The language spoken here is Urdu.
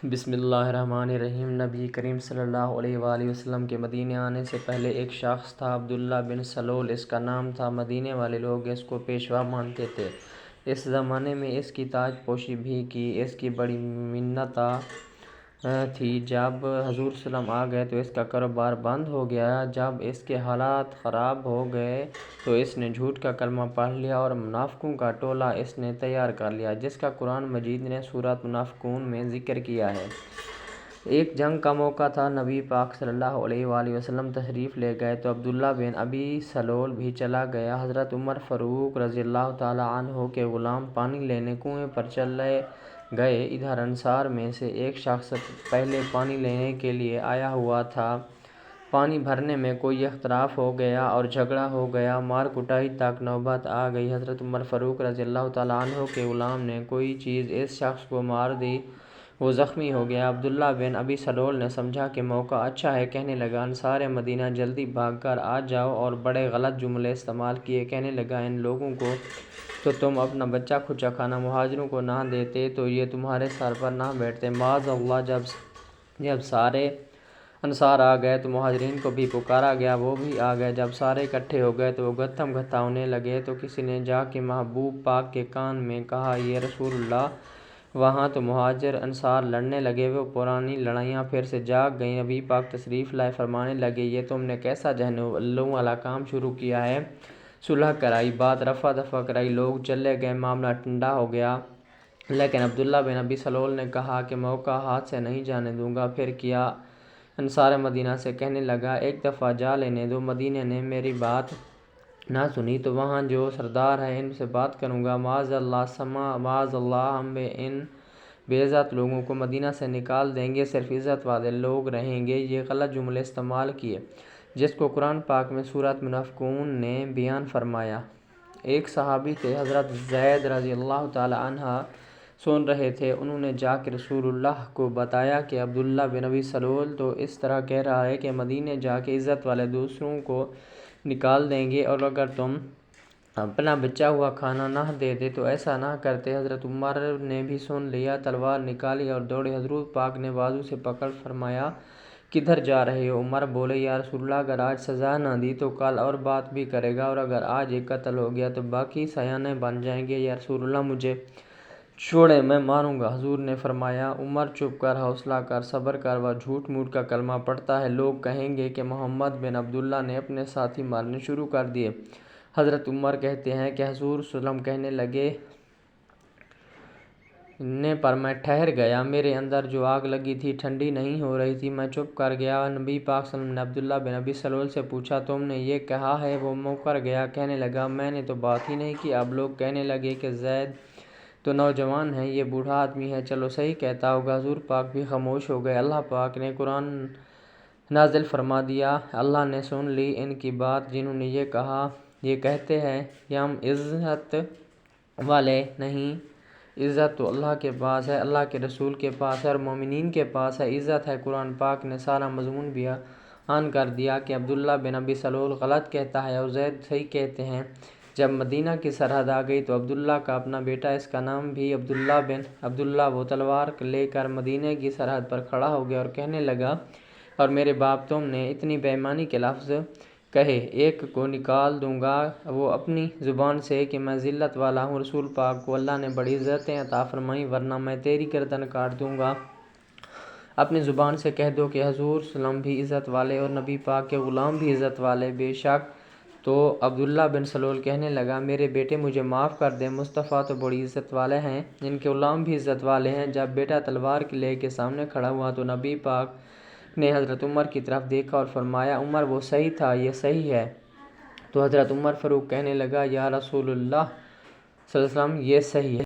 بسم اللہ الرحمن الرحیم۔ نبی کریم صلی اللہ علیہ وآلہ وسلم کے مدینے آنے سے پہلے ایک شخص تھا، عبداللہ بن سلول اس کا نام تھا۔ مدینے والے لوگ اس کو پیشوا مانتے تھے۔ اس زمانے میں اس کی تاج پوشی بھی کی اس کی بڑی منت تھی۔ جب حضور صلی اللہ علیہ وسلم آ گئے تو اس کا کاروبار بند ہو گیا۔ جب اس کے حالات خراب ہو گئے تو اس نے جھوٹ کا کلمہ پڑھ لیا اور منافقوں کا ٹولہ اس نے تیار کر لیا، جس کا قرآن مجید نے سورۃ منافقون میں ذکر کیا ہے۔ ایک جنگ کا موقع تھا۔ نبی پاک صلی اللہ علیہ وآلہ وسلم تشریف لے گئے تو عبداللہ بن ابی سلول بھی چلا گیا۔ حضرت عمر فاروق رضی اللہ تعالیٰ عنہ کے غلام پانی لینے کنویں پر چلے گئے۔ ادھر انصار میں سے ایک شخص پہلے پانی لینے کے لیے آیا ہوا تھا۔ پانی بھرنے میں کوئی اختلاف ہو گیا اور جھگڑا ہو گیا، مار کٹائی تک نوبت آ گئی۔ حضرت عمر فاروق رضی اللہ تعالیٰ عنہ کے غلام نے کوئی چیز اس شخص کو مار دی، وہ زخمی ہو گیا۔ عبداللہ بن ابی سلول نے سمجھا کہ موقع اچھا ہے، کہنے لگا، انصار مدینہ جلدی بھاگ کر آ جاؤ، اور بڑے غلط جملے استعمال کیے۔ کہنے لگا، ان لوگوں کو تو تم اپنا بچہ کھچا کھانا مہاجروں کو نہ دیتے تو یہ تمہارے سر پر نہ بیٹھتے۔ معاذ اللہ، جب سارے انصار آ گئے تو مہاجرین کو بھی پکارا گیا، وہ بھی آ گئے۔ جب سارے اکٹھے ہو گئے تو وہ گتھم گتھا ہونے لگے تو کسی نے جا کے محبوب پاک کے کان میں کہا، یہ رسول اللہ! وہاں تو مہاجر انصار لڑنے لگے، وہ پرانی لڑائیاں پھر سے جاگ گئیں۔ نبی پاک تشریف لائے، فرمانے لگے، یہ تم نے کیسا جہنم والا کام شروع کیا ہے؟ صلح کرائی، بات رفع دفع کرائی، لوگ چلے گئے، معاملہ ٹھنڈا ہو گیا۔ لیکن عبداللہ بن ابی سلول نے کہا کہ موقع ہاتھ سے نہیں جانے دوں گا۔ پھر کیا؟ انصار مدینہ سے کہنے لگا، ایک دفعہ جا لینے دو۔ مدینہ نے میری بات نہ سنی تو وہاں جو سردار ہیں ان سے بات کروں گا۔ معاذ اللہ، ہم ان بے عزت لوگوں کو مدینہ سے نکال دیں گے، صرف عزت والے لوگ رہیں گے۔ یہ غلط جملے استعمال کیے، جس کو قرآن پاک میں سورۃ منافقون نے بیان فرمایا۔ ایک صحابی تھے، حضرت زید رضی اللہ تعالیٰ عنہ، سن رہے تھے۔ انہوں نے جا کے رسول اللہ کو بتایا کہ عبداللہ بن ابی سلول تو اس طرح کہہ رہا ہے کہ مدینے جا کے عزت والے دوسروں کو نکال دیں گے، اور اگر تم اپنا بچا ہوا کھانا نہ دیتے تو ایسا نہ کرتے۔ حضرت عمر نے بھی سن لیا، تلوار نکالی اور دوڑے۔ حضور پاک نے بازو سے پکڑ فرمایا، کدھر جا رہے ہو؟ عمر بولے، یا رسول اللہ، اگر آج سزا نہ دی تو کل اور بات بھی کرے گا، اور اگر آج ایک قتل ہو گیا تو باقی سیانے بن جائیں گے۔ یا رسول اللہ، مجھے چھوڑیں، میں ماروں گا۔ حضور نے فرمایا، عمر چپ کر، حوصلہ کر، صبر کر، وہ جھوٹ موٹ کا کلمہ پڑھتا ہے، لوگ کہیں گے کہ محمد بن عبداللہ نے اپنے ساتھی مارنے شروع کر دیے۔ حضرت عمر کہتے ہیں کہ حضور صلی اللہ علیہ وسلم کہنے لگے نے پر میں ٹھہر گیا، میرے اندر جو آگ لگی تھی ٹھنڈی نہیں ہو رہی تھی، میں چپ کر گیا۔ نبی پاک صلی اللہ علیہ وسلم نے عبداللہ بن ابی سلول سے پوچھا، تم نے یہ کہا ہے؟ وہ مکر گیا، کہنے لگا، میں نے تو بات ہی نہیں کی۔ اب لوگ کہنے لگے کہ زید تو نوجوان ہے، یہ بوڑھا آدمی ہے، چلو صحیح کہتا ہوگا۔ حضور پاک بھی خاموش ہو گئے۔ اللہ پاک نے قرآن نازل فرما دیا، اللہ نے سن لی ان کی بات جنہوں نے یہ کہا۔ یہ کہتے ہیں کہ ہم عزت والے نہیں، عزت تو اللہ کے پاس ہے، اللہ کے رسول کے پاس ہے اور مومنین کے پاس ہے، عزت ہے۔ قرآن پاک نے سارا مضمون بیان کر دیا کہ عبداللہ بن ابی سلول غلط کہتا ہے اور زید صحیح کہتے ہیں۔ جب مدینہ کی سرحد آ گئی تو عبداللہ کا اپنا بیٹا، اس کا نام بھی عبداللہ بن عبداللہ، وہ تلوار لے کر مدینہ کی سرحد پر کھڑا ہو گیا اور کہنے لگا، اور میرے باپ، تم نے اتنی بے ایمانی کے لفظ کہے، ایک کو نکال دوں گا وہ اپنی زبان سے کہ میں ذلت والا ہوں۔ رسول پاک کو اللہ نے بڑی عزتیں عطا فرمائیں، ورنہ میں تیری گردن کاٹ دوں گا۔ اپنی زبان سے کہہ دو کہ حضور صلی اللہ علیہ وسلم بھی عزت والے اور نبی پاک کے غلام بھی عزت والے، بے شک۔ تو عبداللہ بن سلول کہنے لگا، میرے بیٹے، مجھے معاف کر دیں، مصطفیٰ تو بڑی عزت والے ہیں، ان کے غلام بھی عزت والے ہیں۔ جب بیٹا تلوار لے کے سامنے کھڑا ہوا تو نبی پاک نے حضرت عمر کی طرف دیکھا اور فرمایا، عمر، وہ صحیح تھا، یہ صحیح ہے۔ تو حضرت عمر فاروق کہنے لگا، یا رسول اللہ صلی اللہ علیہ وسلم، یہ صحیح ہے۔